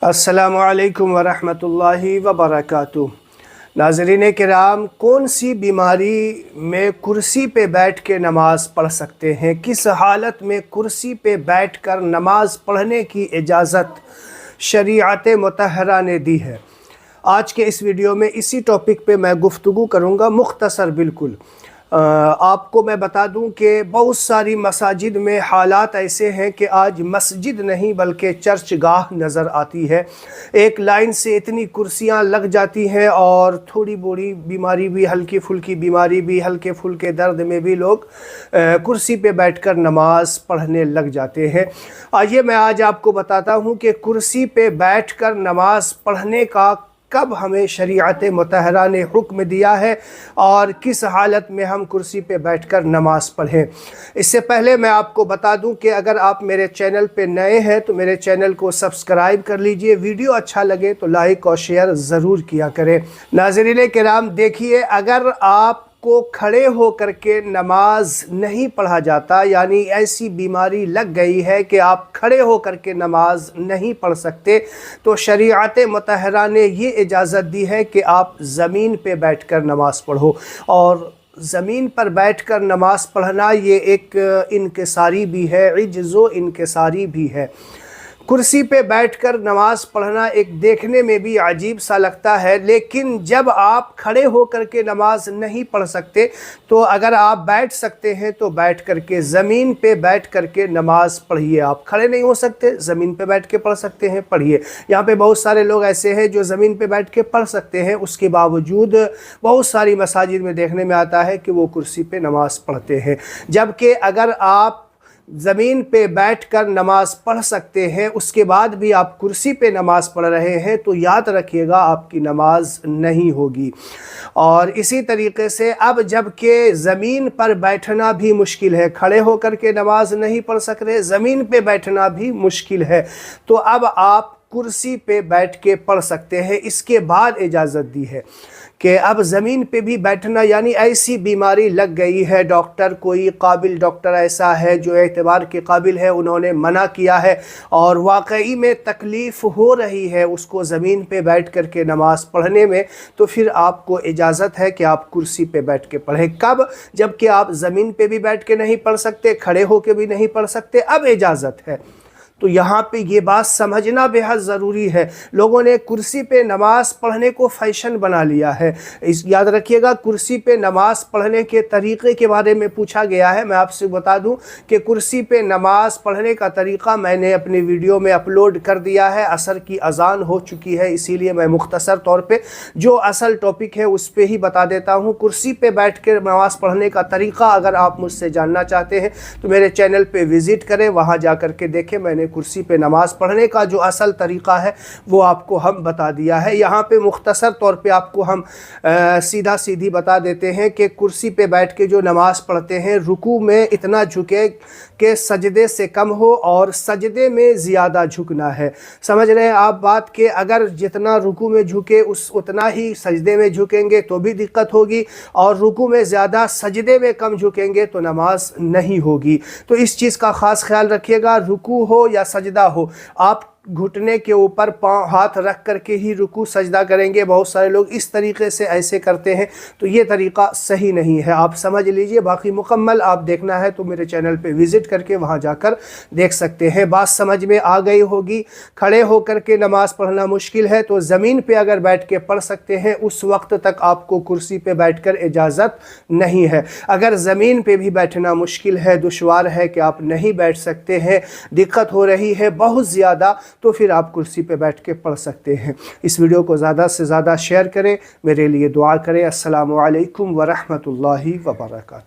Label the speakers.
Speaker 1: السلام علیکم ورحمۃ اللہ وبرکاتہ۔ ناظرین کرام، کون سی بیماری میں کرسی پہ بیٹھ کے نماز پڑھ سکتے ہیں؟ کس حالت میں کرسی پہ بیٹھ کر نماز پڑھنے کی اجازت شریعت مطہرہ نے دی ہے؟ آج کے اس ویڈیو میں اسی ٹاپک پہ میں گفتگو کروں گا، مختصر بالکل۔ آپ کو میں بتا دوں کہ بہت ساری مساجد میں حالات ایسے ہیں کہ آج مسجد نہیں بلکہ چرچ گاہ نظر آتی ہے۔ ایک لائن سے اتنی کرسیاں لگ جاتی ہیں اور تھوڑی بوڑی بیماری بھی، ہلکی پھلکی بیماری بھی، ہلکے پھلکے درد میں بھی لوگ کرسی پہ بیٹھ کر نماز پڑھنے لگ جاتے ہیں۔ آئیے میں آج آپ کو بتاتا ہوں کہ کرسی پہ بیٹھ کر نماز پڑھنے کا کب ہمیں شریعت مطہرہ نے حکم دیا ہے اور کس حالت میں ہم کرسی پہ بیٹھ کر نماز پڑھیں۔ اس سے پہلے میں آپ کو بتا دوں کہ اگر آپ میرے چینل پہ نئے ہیں تو میرے چینل کو سبسکرائب کر لیجئے، ویڈیو اچھا لگے تو لائک اور شیئر ضرور کیا کریں۔ ناظرین کرام دیکھیے، اگر آپ کو کھڑے ہو کر کے نماز نہیں پڑھا جاتا، یعنی ایسی بیماری لگ گئی ہے کہ آپ کھڑے ہو کر کے نماز نہیں پڑھ سکتے، تو شریعت مطہرہ نے یہ اجازت دی ہے کہ آپ زمین پہ بیٹھ کر نماز پڑھو۔ اور زمین پر بیٹھ کر نماز پڑھنا یہ ایک انکساری بھی ہے، عجز و انکساری بھی ہے۔ کرسی پہ بیٹھ کر نماز پڑھنا ایک دیکھنے میں بھی عجیب سا لگتا ہے، لیکن جب آپ کھڑے ہو کر کے نماز نہیں پڑھ سکتے تو اگر آپ بیٹھ سکتے ہیں تو بیٹھ کر کے، زمین پہ بیٹھ کر کے نماز پڑھیے۔ آپ کھڑے نہیں ہو سکتے، زمین پہ بیٹھ کے پڑھ سکتے ہیں، پڑھیے۔ یہاں پہ بہت سارے لوگ ایسے ہیں جو زمین پہ بیٹھ کے پڑھ سکتے ہیں، اس کے باوجود بہت ساری مساجد میں دیکھنے میں آتا ہے کہ وہ کرسی پہ نماز پڑھتے ہیں۔ جبکہ اگر آپ زمین پہ بیٹھ کر نماز پڑھ سکتے ہیں، اس کے بعد بھی آپ کرسی پہ نماز پڑھ رہے ہیں تو یاد رکھیے گا آپ کی نماز نہیں ہوگی۔ اور اسی طریقے سے اب جب کہ زمین پر بیٹھنا بھی مشکل ہے، کھڑے ہو کر کے نماز نہیں پڑھ سک رہے، زمین پہ بیٹھنا بھی مشکل ہے، تو اب آپ کرسی پہ بیٹھ کے پڑھ سکتے ہیں۔ اس کے بعد اجازت دی ہے کہ اب زمین پہ بھی بیٹھنا، یعنی ایسی بیماری لگ گئی ہے، ڈاکٹر کوئی قابل ڈاکٹر ایسا ہے جو اعتبار کے قابل ہے، انہوں نے منع کیا ہے اور واقعی میں تکلیف ہو رہی ہے اس کو زمین پہ بیٹھ کر کے نماز پڑھنے میں، تو پھر آپ کو اجازت ہے کہ آپ کرسی پہ بیٹھ کے پڑھیں۔ کب؟ جب کہ آپ زمین پہ بھی بیٹھ کے نہیں پڑھ سکتے، کھڑے ہو کے بھی نہیں پڑھ سکتے، اب اجازت ہے۔ تو یہاں پہ یہ بات سمجھنا بہت ضروری ہے۔ لوگوں نے کرسی پہ نماز پڑھنے کو فیشن بنا لیا ہے۔ یاد رکھیے گا، کرسی پہ نماز پڑھنے کے طریقے کے بارے میں پوچھا گیا ہے۔ میں آپ سے بتا دوں کہ کرسی پہ نماز پڑھنے کا طریقہ میں نے اپنی ویڈیو میں اپلوڈ کر دیا ہے۔ عصر کی اذان ہو چکی ہے، اسی لیے میں مختصر طور پہ جو اصل ٹاپک ہے اس پہ ہی بتا دیتا ہوں۔ کرسی پہ بیٹھ کے نماز پڑھنے کا طریقہ اگر آپ مجھ سے جاننا چاہتے ہیں تو میرے چینل پہ وزٹ کریں، وہاں جا کر کے دیکھیں، میں نے کرسی پہ نماز پڑھنے کا جو اصل طریقہ ہے وہ آپ کو ہم بتا دیا ہے۔ یہاں پہ مختصر طور پہ آپ کو ہم سیدھا سیدھی بتا دیتے ہیں کہ کرسی پہ بیٹھ کے جو نماز پڑھتے ہیں، رکوع میں اتنا جھکے کہ سجدے سے کم ہو اور سجدے میں زیادہ جھکنا ہے۔ سمجھ رہے ہیں آپ بات؟ کہ اگر جتنا رکوع میں جھکے اتنا ہی سجدے میں جھکیں گے تو بھی دقت ہوگی، اور رکوع میں زیادہ سجدے میں کم جھکیں گے تو نماز نہیں ہوگی۔ تو اس چیز کا خاص خیال رکھیے گا، رکوع ہو یا سجدہ ہو، آپ گھٹنے کے اوپر پاؤں ہاتھ رکھ کر کے ہی رکوع سجدہ کریں گے۔ بہت سارے لوگ اس طریقے سے ایسے کرتے ہیں، تو یہ طریقہ صحیح نہیں ہے، آپ سمجھ لیجئے۔ باقی مکمل آپ دیکھنا ہے تو میرے چینل پہ وزٹ کر کے وہاں جا کر دیکھ سکتے ہیں۔ بات سمجھ میں آ گئی ہوگی۔ کھڑے ہو کر کے نماز پڑھنا مشکل ہے تو زمین پہ اگر بیٹھ کے پڑھ سکتے ہیں، اس وقت تک آپ کو کرسی پہ بیٹھ کر اجازت نہیں ہے۔ اگر زمین پہ بھی بیٹھنا مشکل ہے، دشوار ہے کہ آپ نہیں بیٹھ سکتے ہیں، دقت ہو رہی ہے بہت زیادہ، تو پھر آپ کرسی پہ بیٹھ کے پڑھ سکتے ہیں۔ اس ویڈیو کو زیادہ سے زیادہ شیئر کریں، میرے لیے دعا کریں۔ السلام علیکم ورحمۃ اللہ وبرکاتہ۔